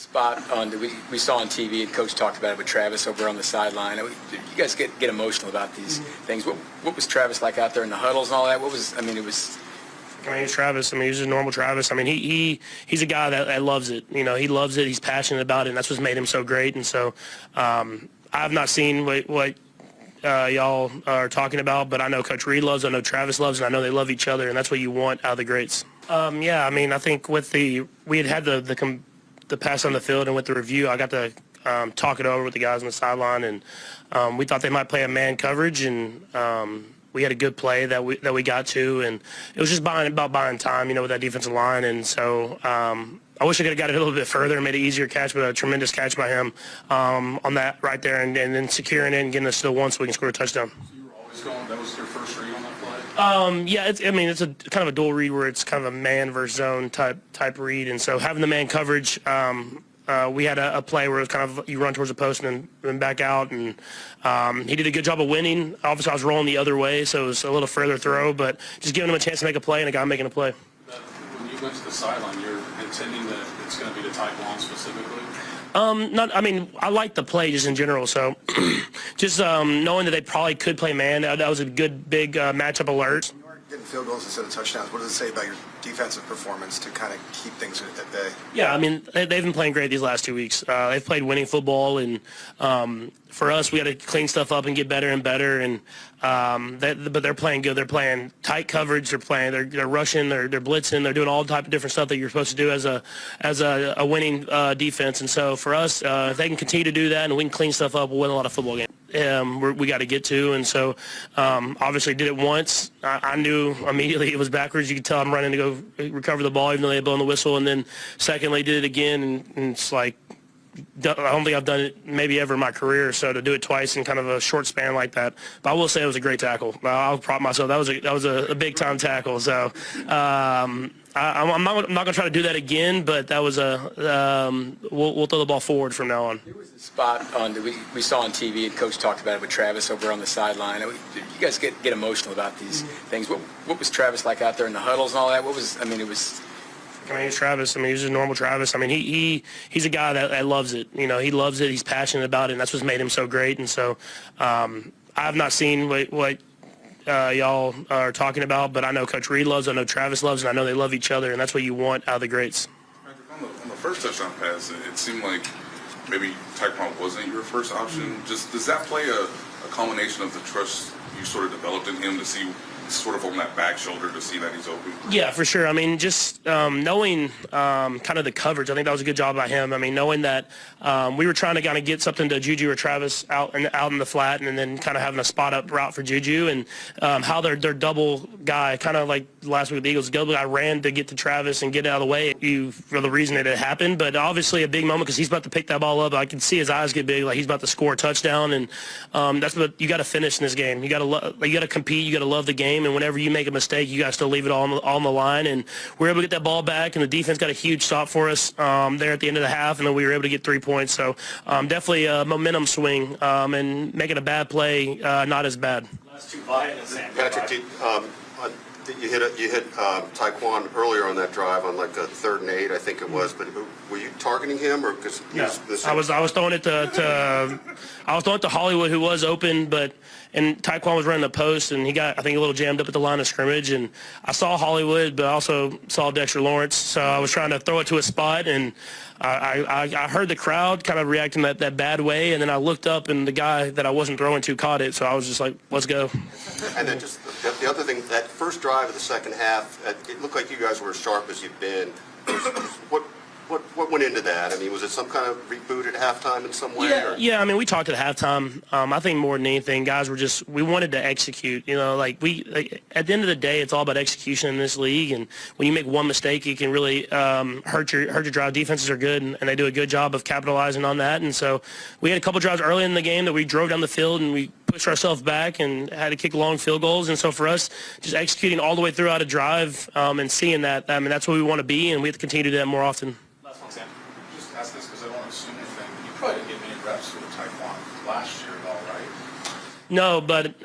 Spot on. We saw on TV, and Coach talked about it with Travis over on the sideline. You guys get emotional about these things. What was Travis like out there in the huddles and all that? He's Travis. He's just normal Travis. He's a guy that loves it. He loves it. He's passionate about it, and that's what's made him so great. And so I've not seen what y'all are talking about, but I know Coach Reid loves, I know Travis loves, and I know they love each other, and that's what you want out of the greats. I think we had the pass on the field, and with the review, I got to talk it over with the guys on the sideline, and we thought they might play a man coverage, and we had a good play that we got to, and it was just about buying time, with that defensive line, and so I wish I could have got it a little bit further and made an easier catch, but a tremendous catch by him on that right there, and then securing it and getting us to the one so we can score a touchdown. So you were always going, that was your first read on that play? It's a kind of a dual read where it's kind of a man versus zone type read, and so having the man coverage, we had a play where it was kind of you run towards the post and then back out, and he did a good job of winning. Obviously, I was rolling the other way, so it was a little further throw, but just giving him a chance to make a play and a guy making a play. When you went to the sideline, you're intending that it's going to be to Tyquan specifically? I like the play just in general, so just knowing that they probably could play man, that was a good, big matchup alert. Getting field goals instead of touchdowns, what does it say about your defensive performance to kind of keep things at bay? Yeah, they've been playing great these last 2 weeks. They've played winning football, and for us, we got to clean stuff up and get better and better. And but they're playing good. They're playing tight coverage. They're rushing. They're blitzing. They're doing all type of different stuff that you're supposed to do as a winning defense. And so for us, if they can continue to do that and we can clean stuff up, we'll win a lot of football games. We got to get to, and so obviously did it once. I knew immediately it was backwards. You could tell I'm running to go recover the ball even though they had blown the whistle, and then secondly did it again, and it's like I don't think I've done it maybe ever in my career, so to do it twice in kind of a short span like that. But I will say it was a great tackle. I'll prop myself. That was a big time tackle. So I'm not going to try to do that again, but that was we'll throw the ball forward from now on. There was a spot on we saw on TV, and Coach talked about it with Travis over on the sideline. You guys get emotional about these things. What was Travis like out there in the huddles and all that? He's Travis. He's just normal Travis. He's a guy that loves it. He loves it. He's passionate about it, and that's what's made him so great. And so I've not seen what y'all are talking about, but I know Coach Reid loves, I know Travis loves, and I know they love each other, and that's what you want out of the greats. On the first touchdown pass, it seemed like maybe Tyquan wasn't your first option. Just does that play a culmination of the trust you sort of developed in him to see sort of on that back shoulder to see that he's open? Yeah, for sure. Just knowing kind of the coverage, I think that was a good job by him. Knowing that we were trying to kind of get something to Juju or Travis out in the flat, and then kind of having a spot up route for Juju, and how their double guy, kind of like last week with the Eagles, double guy ran to get to Travis and get out of the way for the reason it had happened. But obviously a big moment because he's about to pick that ball up. I can see his eyes get big, like he's about to score a touchdown, and that's what you got to finish in this game. You got to compete. You got to love the game. And whenever you make a mistake, you got to still leave it all on the line. And we were able to get that ball back, and the defense got a huge stop for us there at the end of the half, and then we were able to get 3 points. So definitely a momentum swing, and making a bad play not as bad. Patrick, you hit Tyquan earlier on that drive on like a 3rd and 8, I think it was. But were you targeting him, or because I was throwing it to Hollywood, who was open, and Tyquan was running the post, and he got, I think, a little jammed up at the line of scrimmage. And I saw Hollywood, but I also saw Dexter Lawrence, so I was trying to throw it to a spot, and I heard the crowd kind of reacting that bad way, and then I looked up, and the guy that I wasn't throwing to caught it, so I was just like, let's go. And then just the other thing, that first drive of the second half, it looked like you guys were as sharp as you've been. What went into that? Was it some kind of reboot at halftime in some way? Yeah. We talked at halftime. I think more than anything, guys we wanted to execute. At the end of the day, it's all about execution in this league. And when you make one mistake, it can really hurt your drive. Defenses are good, and they do a good job of capitalizing on that. And so we had a couple drives early in the game that we drove down the field and we pushed ourselves back and had to kick long field goals. And so for us, just executing all the way throughout a drive and seeing that, that's what we want to be, and we have to continue to do that more often. Just ask this because I don't want to assume anything. You probably didn't get many reps with Tyquan last year at all, right? No, but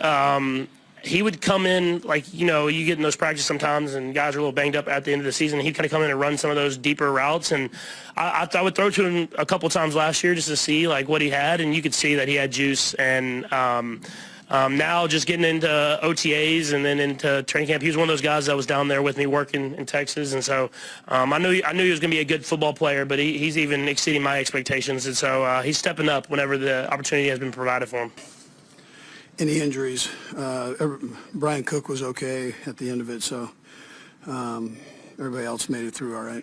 he would come in, like, you know, you get in those practices sometimes and guys are a little banged up at the end of the season. He'd kind of come in and run some of those deeper routes. And I would throw to him a couple times last year just to see, like, what he had. And you could see that he had juice. And now just getting into OTAs and then into training camp, he was one of those guys that was down there with me working in Texas. And so I knew he was going to be a good football player, but he's even exceeding my expectations. And so he's stepping up whenever the opportunity has been provided for him. Any injuries? Brian Cook was okay at the end of it, so everybody else made it through all right.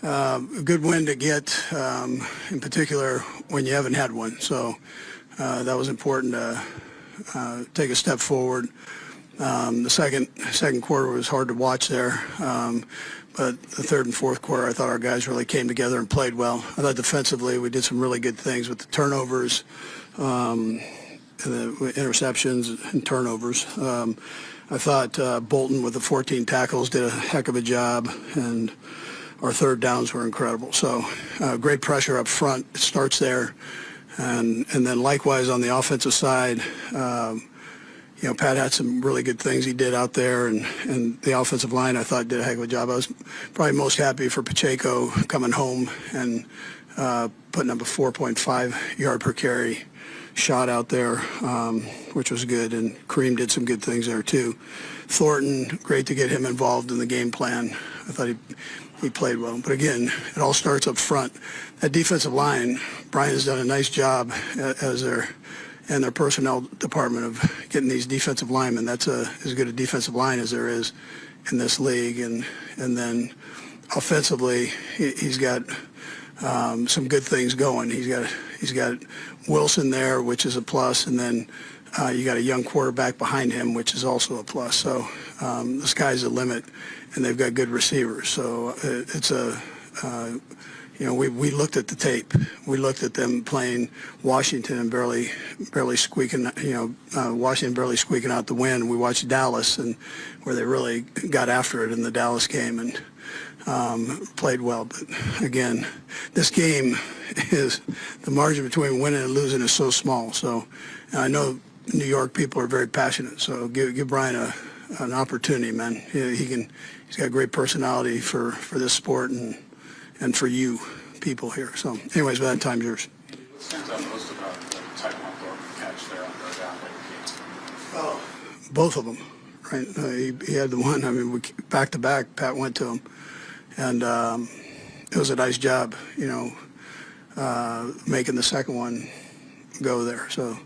A good win to get, in particular when you haven't had one. So that was important to take a step forward. The second quarter was hard to watch there, but the third and fourth quarter, I thought our guys really came together and played well. I thought defensively we did some really good things with the turnovers. The interceptions and turnovers. I thought Bolton with the 14 tackles did a heck of a job, and our third downs were incredible. So great pressure up front. It starts there. And then likewise on the offensive side, you know, Pat had some really good things he did out there, and the offensive line I thought did a heck of a job. I was probably most happy for Pacheco coming home and putting up a 4.5 yard per carry shot out there, which was good, and Kareem did some good things there too. Thornton, great to get him involved in the game plan. I thought he played well. But again, it all starts up front. That defensive line, Brian's done a nice job as their personnel department of getting these defensive linemen. That's as good a defensive line as there is in this league. And then offensively, he's got some good things going. He's got Wilson there, which is a plus, and then you got a young quarterback behind him, which is also a plus. So the sky's the limit, and they've got good receivers. So it's you know, we looked at the tape. We looked at them playing Washington and barely squeaking, you know, Washington barely squeaking out the win. We watched Dallas, and where they really got after it in the Dallas game and played well. But again, this game is the margin between winning and losing is so small. So I know New York people are very passionate. So give Brian an opportunity, man. He's got great personality for this sport and for you people here. So anyways, by that time, yours. What stands out most about the Taekwondo catch there on the down by your team? Both of them, right? He had the one, I mean, back to back, Pat went to him. And it was a nice job, you know, making the second one go there. So,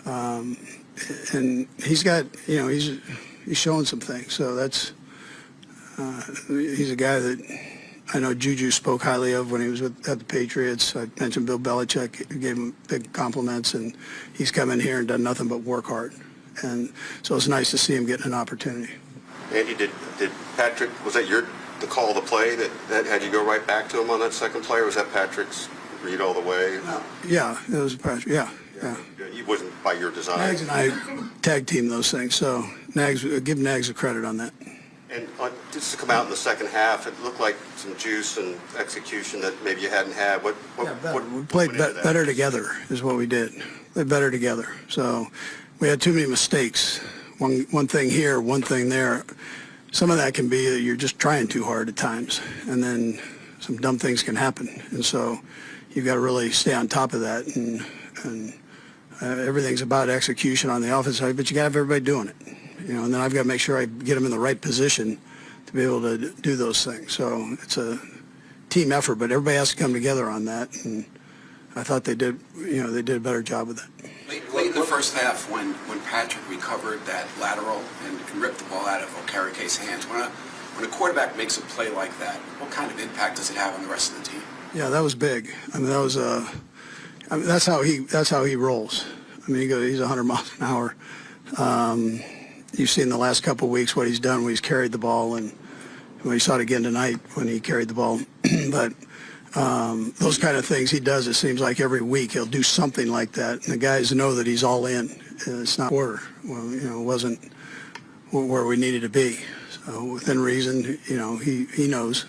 and he's got, you know, he's showing some things. So that's, he's a guy that I know Juju spoke highly of when he was at the Patriots. I mentioned Bill Belichick, gave him big compliments, and he's come in here and done nothing but work hard. And so it's nice to see him getting an opportunity. Andy, did Patrick, was that the call of the play that had you go right back to him on that second play, or was that Patrick's read all the way? No. Yeah, it was Patrick. Yeah. It wasn't by your design. Nags and I tag team those things, so give Nags a credit on that. And just to come out in the second half, it looked like some juice and execution that maybe you hadn't had. What we played better together is what we did. Played better together. So we had too many mistakes. One thing here, one thing there. Some of that can be that you're just trying too hard at times, and then some dumb things can happen. And so you've got to really stay on top of that. And everything's about execution on the offense side, but you got to have everybody doing it. You know, and then I've got to make sure I get them in the right position to be able to do those things. So it's a team effort, but everybody has to come together on that. And I thought they did a better job with it. Late in the first half, when Patrick recovered that lateral and ripped the ball out of Okerike's hands, when a quarterback makes a play like that, what kind of impact does it have on the rest of the team? Yeah, that was big. I mean, that was that's how he rolls. I mean, he's 100 miles an hour. You've seen the last couple of weeks what he's done when he's carried the ball, and we saw it again tonight when he carried the ball. But those kind of things he does, it seems like every week he'll do something like that, and the guys know that he's all in. It's not quarter. Well, you know, it wasn't where we needed to be. So within reason, you know, he knows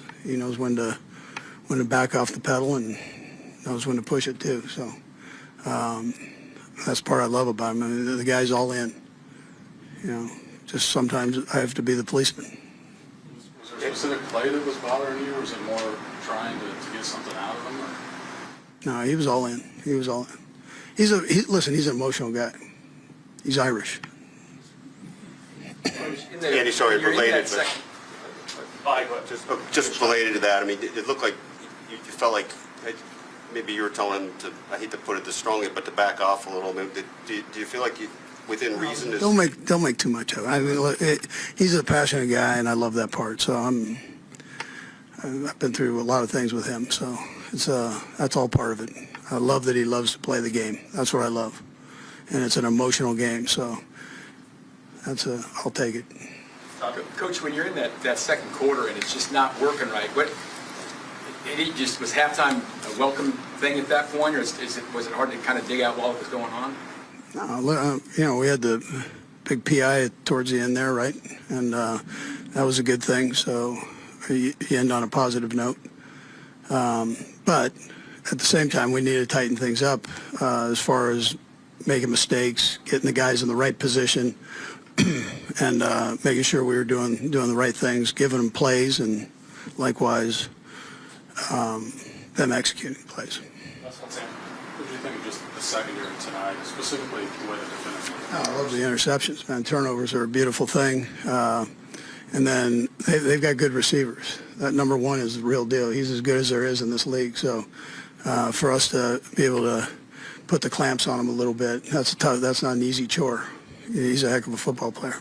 when to back off the pedal and knows when to push it too. So that's the part I love about him. I mean, the guy's all in. Just sometimes I have to be the policeman. Was there a specific play that was bothering you, or was it more trying to get something out of him? Or? No, he was all in. He was all in. Listen, he's an emotional guy. He's Irish. Andy, sorry, related, just related to that. I mean, it looked like you felt like maybe you were telling him to, I hate to put it this strongly, but to back off a little. Do you feel like you, within reason? Don't make too much of it. I mean, look, he's a passionate guy, and I love that part. So I've been through a lot of things with him. So that's all part of it. I love that he loves to play the game. That's what I love, and it's an emotional game. So I'll take it. Coach, when you're in that second quarter and it's just not working right, was halftime a welcome thing at that point, or was it hard to kind of dig out while it was going on? No, we had the big PI towards the end there, right? And that was a good thing. So you end on a positive note. But at the same time, we need to tighten things up as far as making mistakes, getting the guys in the right position, and making sure we were doing the right things, giving them plays, and likewise them executing plays. What do you think of just the secondary tonight, specifically the way that they're finishing? I love the interceptions, man. Turnovers are a beautiful thing. And then they've got good receivers. That number one is the real deal. He's as good as there is in this league. So for us to be able to put the clamps on him a little bit, that's not an easy chore. He's a heck of a football player.